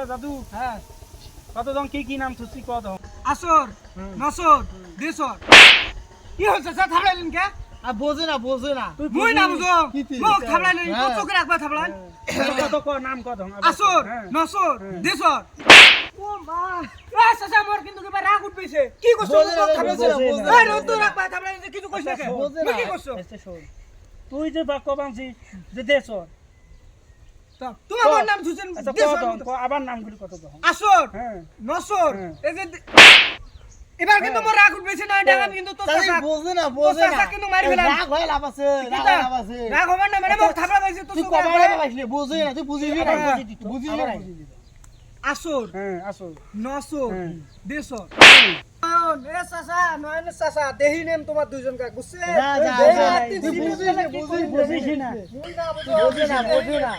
দাদু হ্যাঁ কত দম কি নাম থুসি কত আসর নসর দেশর কি হচ্ছে স্যার থাবলাইলেন কে আর বোঝে না মুই না বুঝো কিতি? মুখ থাবলাইলেন তো হ্যাঁ। চোখে রাখবা থাবলাইন কত ক নাম কত আসর হ্যাঁ। নসর হ্যাঁ। দেশর ও মা চাচা মোর কিন্তু কিবা রাগ উঠবেছে কি করছো বোঝে না, থাবলাইছে বোঝে না। এই তো রাখবা থাবলাইন কিছু কইছ না কে বোঝে মুই না। কি করছো তুই যে বাক্য বানছি যে দেশ তোমার মোর নাম ধুছেন আচ্ছা দেশর কত আবার নামগুলি কত কম আসর হ্যাঁ নসর হ্যাঁ। এই যে এবার কিন্তু মোর রাগ উঠবেছে না এটা আমি কিন্তু তো তাই চাচা বোঝে না চাচা কিন্তু মারি ফেলাম। রাগ হয় লাভ আছে রাগ হয় লাভ আছে রাগ হবে না মানে মুখ থাবলা পাইছে তো তুই চোখে কমারে রাখবা। পাইছিলি বুঝি না তুই বুঝিবি না হ্যাঁ। বুঝিবি না আসর হ্যাঁ আসো নসর হ্যাঁ। দেশর নয়ন চাচা দেহি নেম তোমার দুইজন কাক বুঝছে যা, যা, দেহি যা, আর তিন তুই সিনেম বুঝিস না, কি বুঝিস করি? বুঝিস না বোঝে না